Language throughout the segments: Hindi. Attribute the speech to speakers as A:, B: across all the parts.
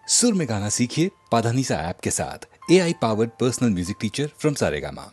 A: सुर में गाना सीखिए पाधानीसा ऐप के साथ। AI powered personal music teacher from Saregama.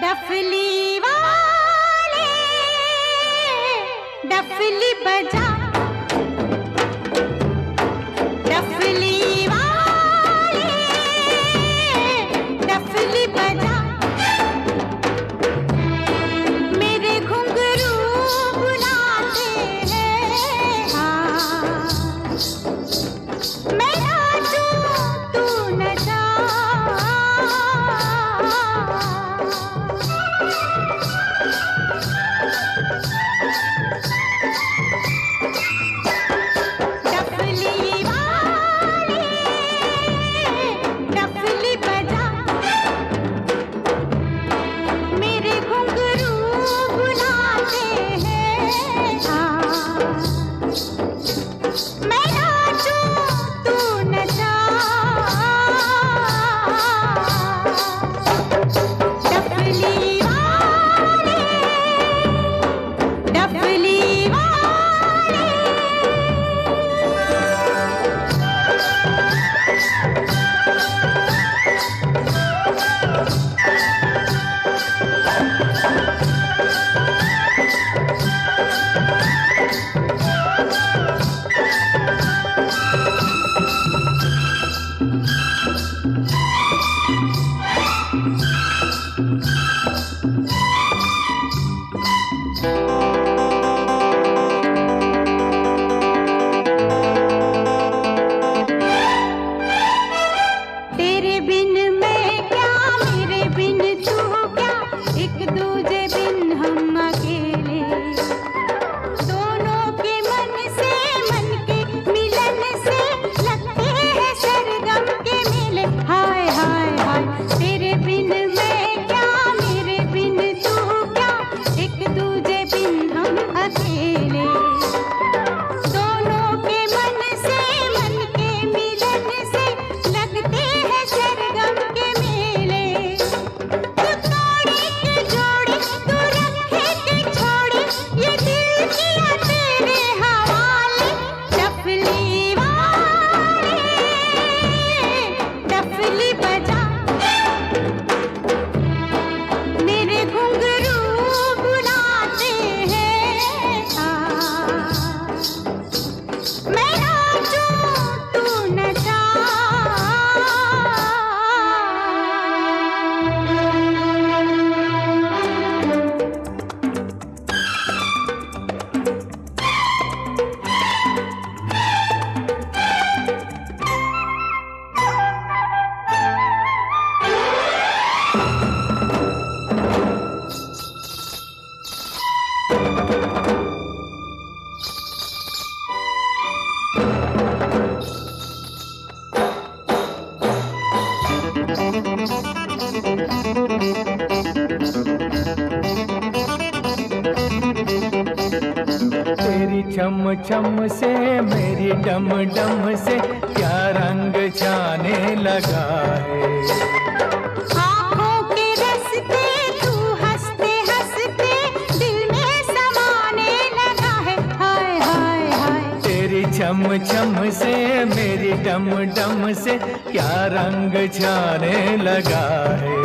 B: डफली वाले डफली बजा, डफली वाले डफली बजा, मेरे घुंघरू बुलाते हैं। हाँ मैं नाचूं तू नचा,
C: तेरी छम छम से मेरी डम डम से क्या रंग जाने लगा है।
B: आँखों के रस्ते तू हंसते हंसते दिल में समाने लगा है। हाय हाय हाय
C: तेरी छम छम से मेरी डम डम से क्या रंग जाने लगा है।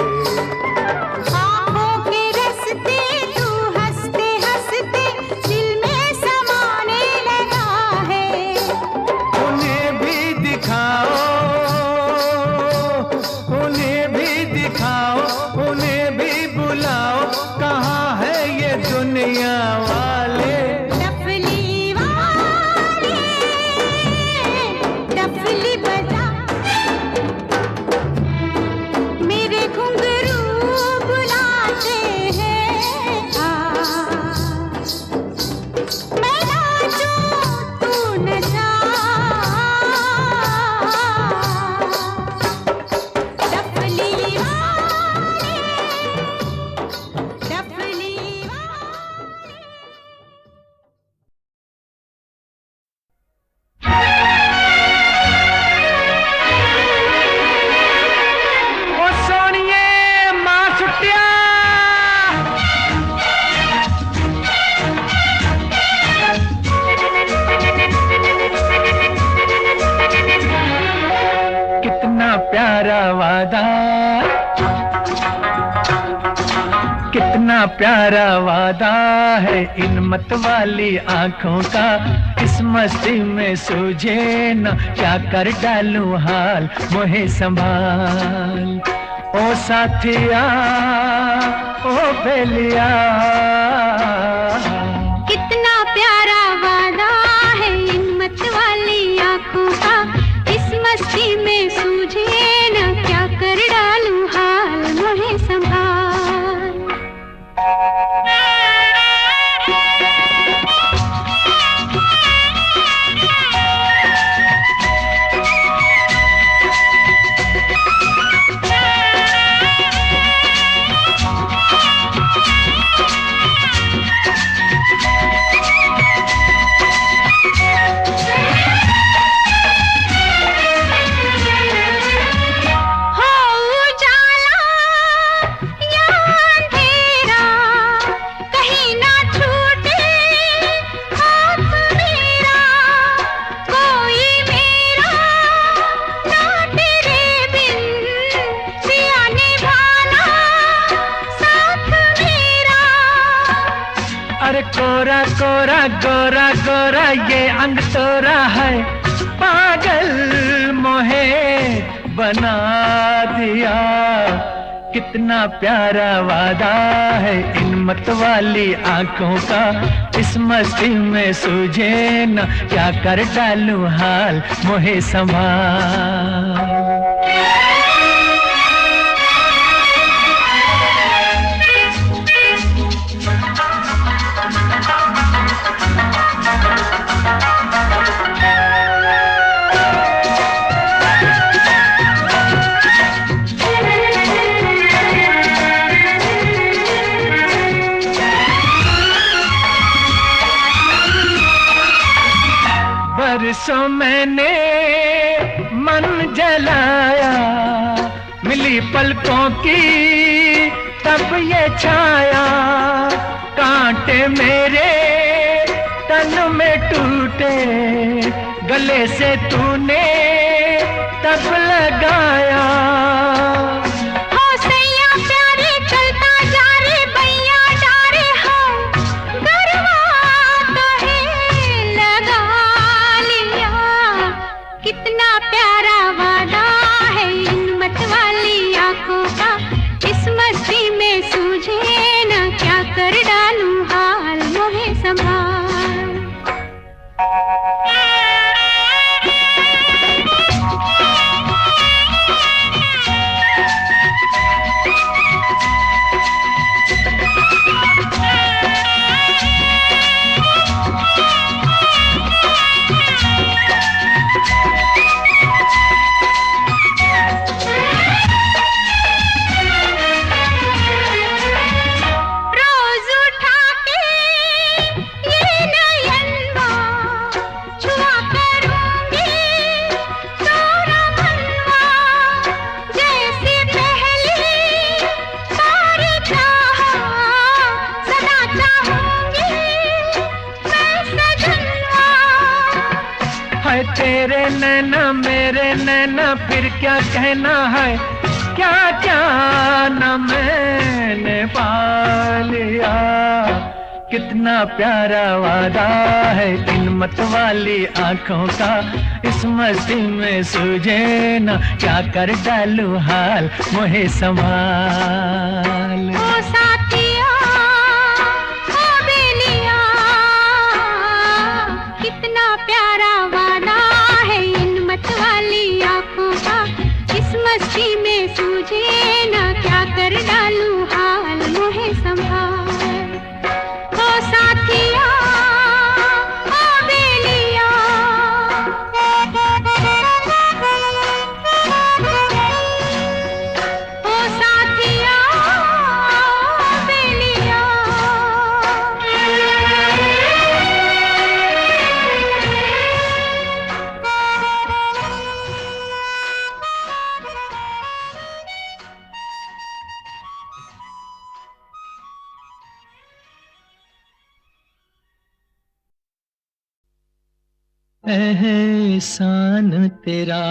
B: घुंघरू
C: कितना प्यारा वादा है इन मत वाली आंखों का, इस मस्ती में सूझे न क्या कर डालूं हाल, मोहे संभाल ओ साथिया ओ बेलिया।
B: कितना प्यारा वादा है इन मत वाली आंखों का, इस मस्ती में सूझे न क्या कर डालूं हाल, मोहे संभाल।
C: अरे कोरा कोरा गोरा गोरा ये अंग तोरा है, पागल मोहे बना दिया। कितना प्यारा वादा है इन मत वाली आंखों का, इस मस्ती में सूझे न क्या कर डालूं हाल, मोहे संभाल। बरसों मैंने मन जलाया, मिली पलकों की तब ये छाया, कांटे मेरे तन में टूटे, गले से तूने तब लगाया। तेरे नैना मेरे नैना फिर क्या कहना है, क्या क्या न मैंने पा लिया। कितना प्यारा वादा है इन मत वाली आंखों का, इस मस्ती में सूझे न क्या कर डालूं हाल, मोहे संभाल।
B: ओ साथिया ओ बेलिया, कितना प्यारा वादा है इन मत वाली आंखों का, इस मस्ती में सूझे न क्या कर डालूं हाल, मोहे संभाल। ओ साथिया ओ बेलिया, ओ साथिया ओ बेलिया।
C: एहसान तेरा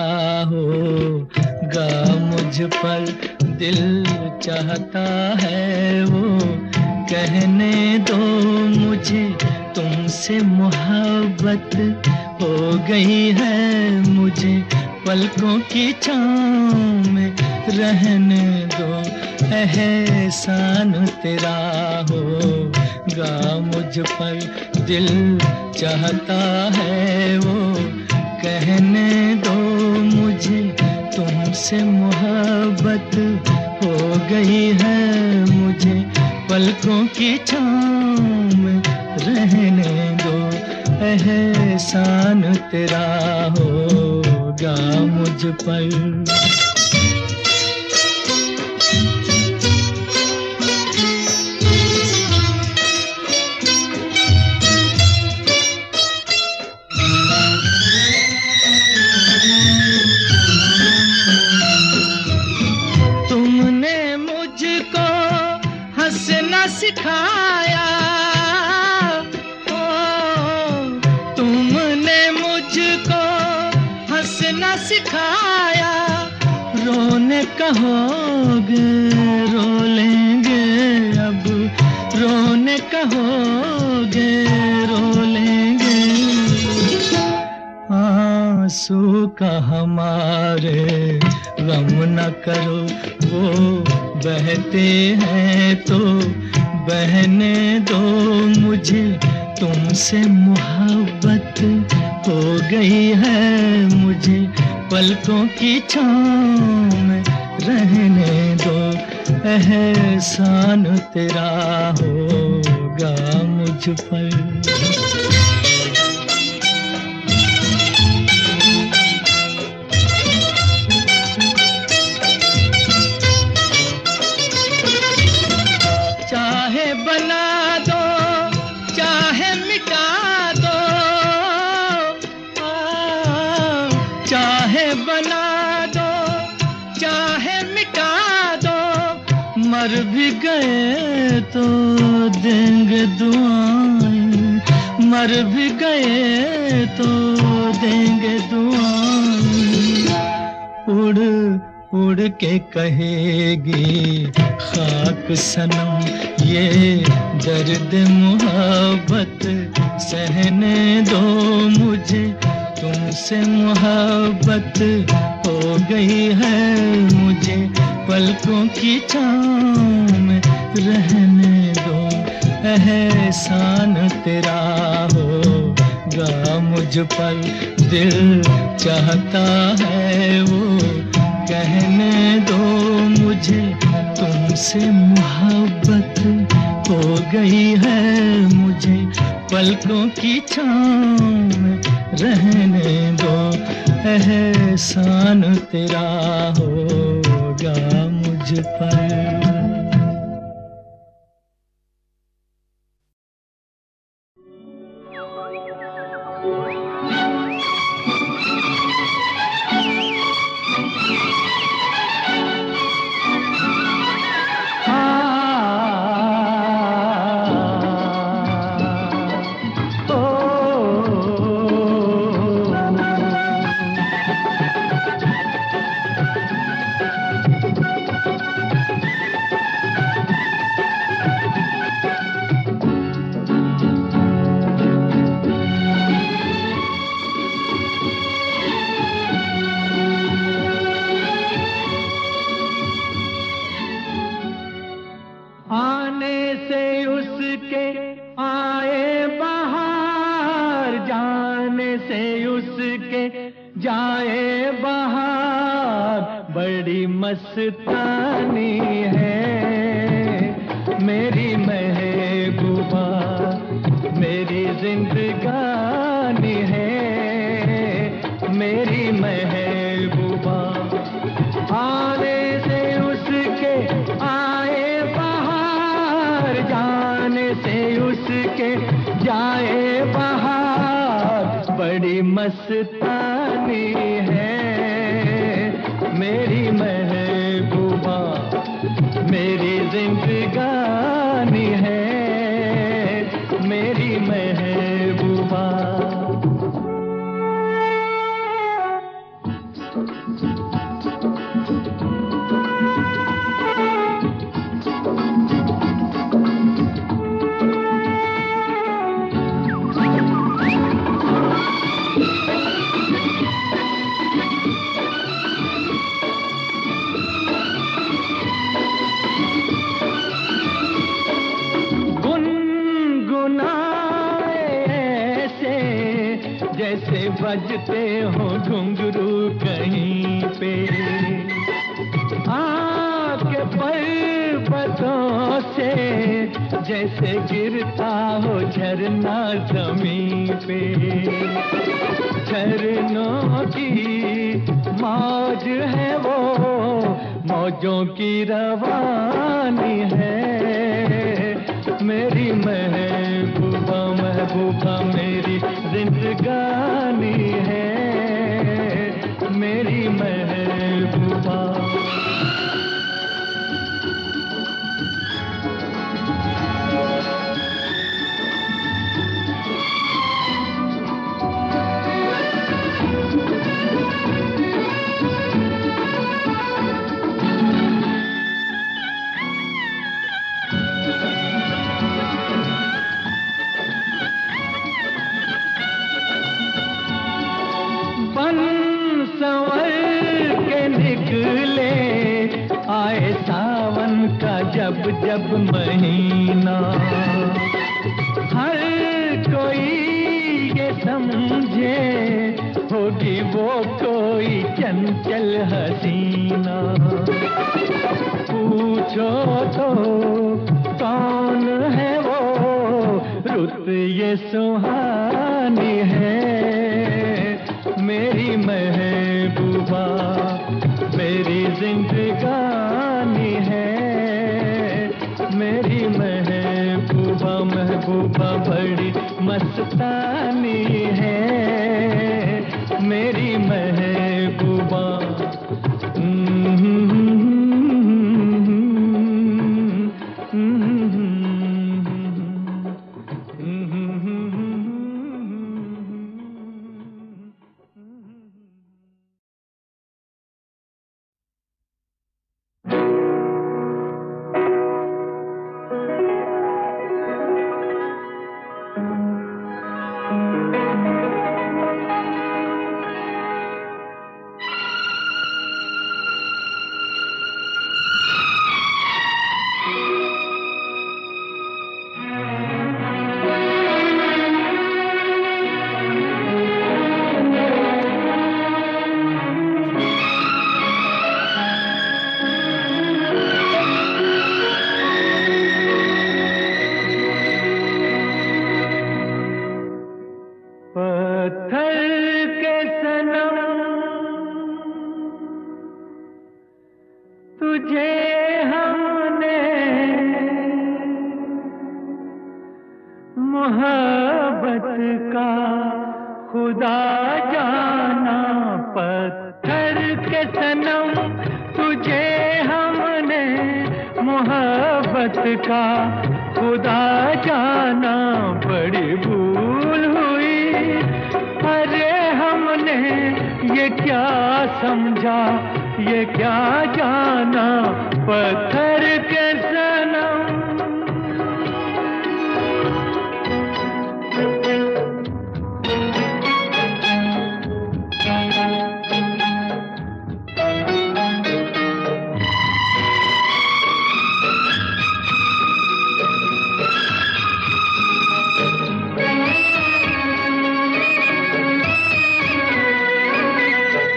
C: होगा मुझ पर, दिल चाहता है वो कहने दो मुझे, तुमसे मोहब्बत हो गई है मुझे, पलकों की छाँव में रहने दो, एहसान तेरा होगा मुझ पर, दिल चाहता है वो कहने दो मुझे, तुमसे मोहब्बत हो गई है मुझे, पलकों की छाँव में रहने दो, एहसान तेरा होगा मुझ पर।
D: सिखाया ओ, तुमने मुझको हंसना सिखाया, रोने कहोगे रो लेंगे अब, रोने कहोगे रो लेंगे, आंसू का हमारे गम न करो, वो बहते हैं तो बहने दो मुझे, तुमसे मोहब्बत हो गई है मुझे, पलकों की छाँव में रहने दो, एहसान तेरा होगा मुझ पर। मर भी गए तो देंगे दुआएं, मर भी गए तो देंगे दुआएं, उड़ उड़ के कहेगी खाक सनम ये दर्द मोहब्बत सहने दो मुझे, तुमसे मोहब्बत हो गई है मुझे, पलकों की छाँव में रहने दो, एहसान तेरा होगा मुझ पर, दिल चाहता है वो कहने दो मुझे, तुमसे मोहब्बत हो गई है मुझे, पलकों की छाँव में रहने दो, एहसान तेरा होगा मुझ पर।
C: जाए बहार बड़ी मस्तानी है मेरी महबूबा, मेरी जिंदगानी है मेरी महबूबा। आने से उसके आए बहार, जाने से उसके जाए बहार, बड़ी मस्तानी है मेरी महबूबा, मेरी जिंदगानी है मेरी महबूबा। बजते हो घुंघरू कहीं पे, आके पर्वतों से जैसे गिरता हो झरना जमीन पे। झरनों की मौज है वो, मौजों की रवानी है। मेरी महबूबा महबूबा मेरी जिंदगानी है, मेरी महबूबा। संवर के निकले आए सावन का जब जब महीना, हर कोई ये समझे होगी वो कोई चंचल हसीना। पूछो तो कौन है वो, रुत ये सुहानी है। मेरी महबूबा मेरी जिंदगानी है, मेरी महबूबा महबूबा बड़ी मस्तानी है, मेरी महबूबा।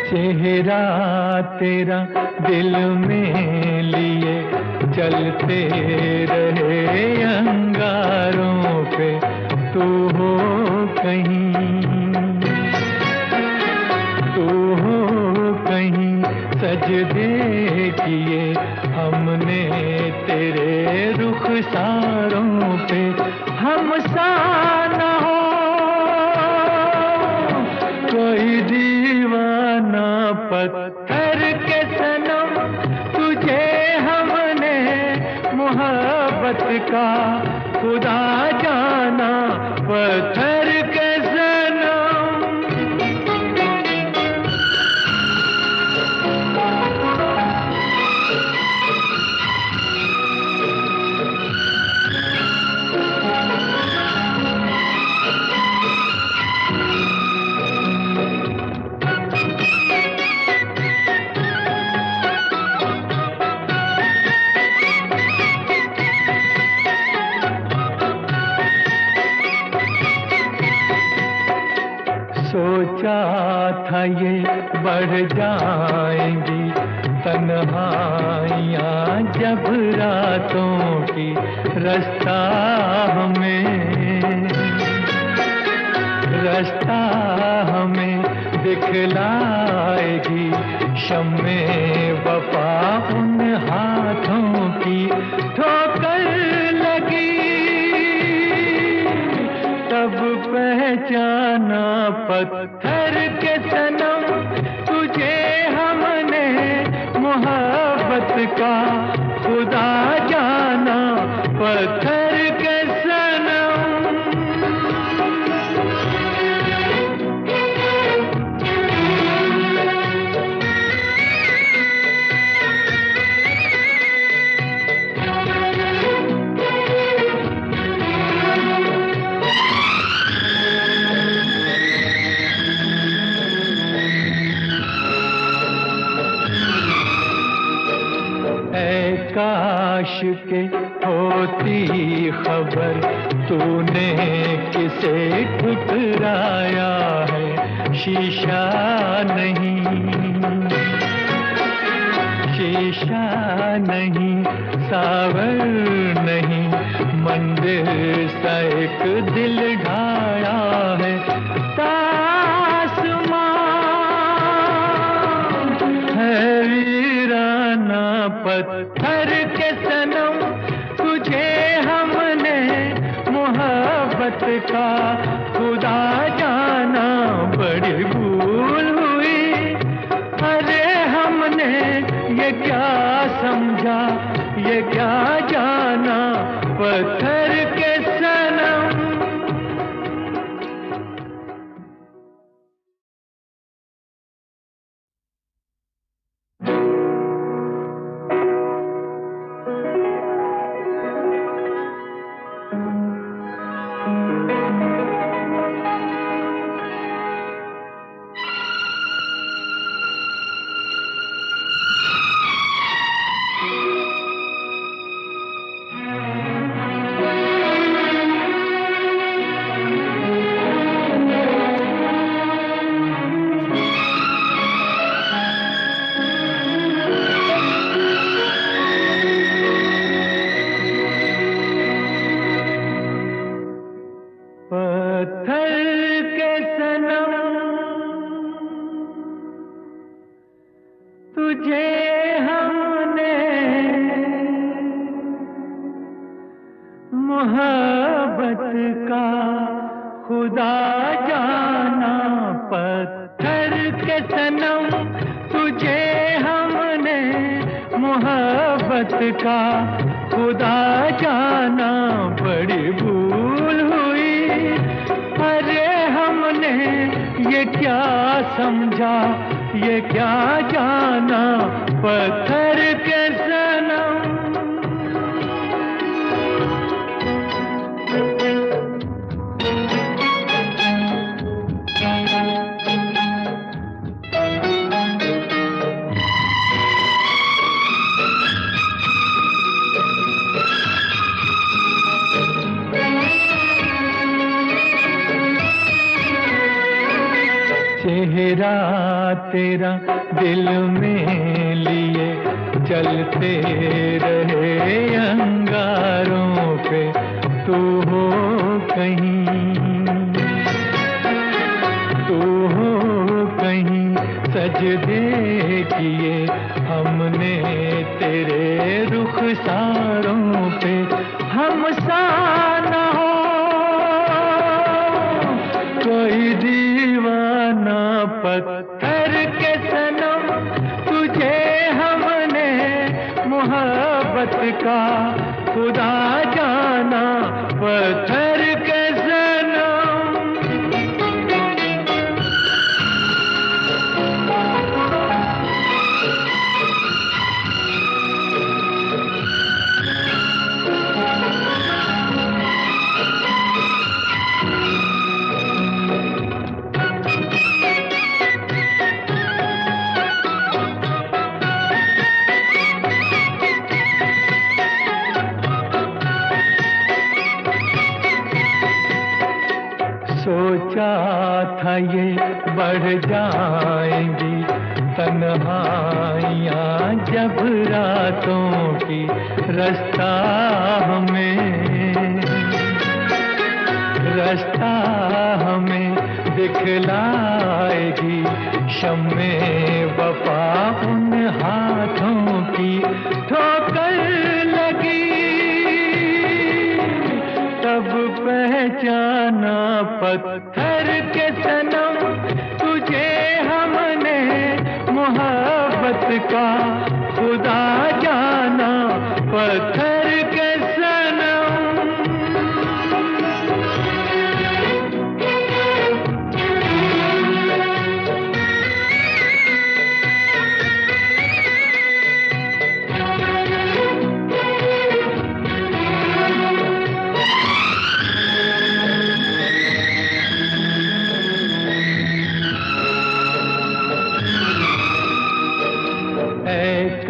D: चेहरा तेरा दिल में लिए चलते रहे अंगारों पे, तू हो कहीं, तू हो कहीं सजदे किए हमने तेरे रुखसारों पे। हम सा न हो कोई दीवाना, पत्थर के सनम तुझे हमने मोहब्बत का खुदा जाना, पत्थर के सनम। सोचा था ये बढ़ जाएंगी तन्हाइयाँ जब रातों की रास्ता हमें दिखलाएगी शम्मे वफा उन हाथों की ठोकर लगी तब पहचाना पत्थर के सनम तुझे हमने मोहब्बत का खुदा जाना पत्थर के सनम। काश के होती खबर तूने किसे ठुकराया है शीशा नहीं सावर नहीं मंदिर सा एक दिल ढाया है तासमान है वीराना पत्थर के सनम तुझे हमने मोहब्बत का खुदा जाना बड़ी भूल हुई अरे हमने ये क्या समझा ये क्या जाना पत्थर के सनम। चेहरा तेरा दिल में लिए चलते रहे अंगारों पे तू हो कहीं सजदे किए हमने तेरे रुखसारों पे हम सा न हो कोई दीवाना पत्थर के सनम तुझे हमने मोहब्बत का खुदा जाना पत्थर के सनम। सोचा था ये बढ़ जाएंगी तन्हाइयाँ जब रातों की रास्ता हमें दिखलाएगी शम्मे वफा उन हाथों की ठोकर लगी तब पहचाना पत्थर के सनम तुझे हमने मोहब्बत का खुदा जाना पत्थर के सनम।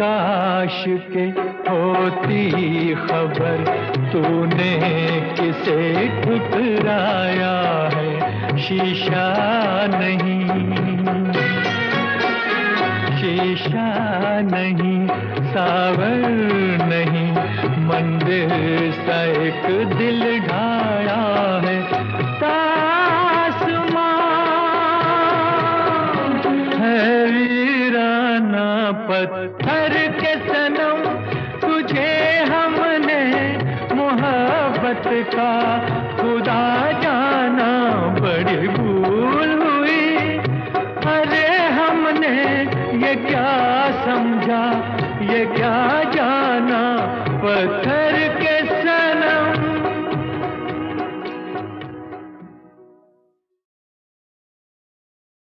D: काश के होती खबर तूने किसे ठुकराया है शीशा नहीं सावर नहीं मंदिर सा एक दिल ढाया है पत्थर के सनम तुझे हमने मोहब्बत का खुदा जाना बड़ी भूल हुई। अरे हमने ये क्या समझा ये क्या जाना पत्थर के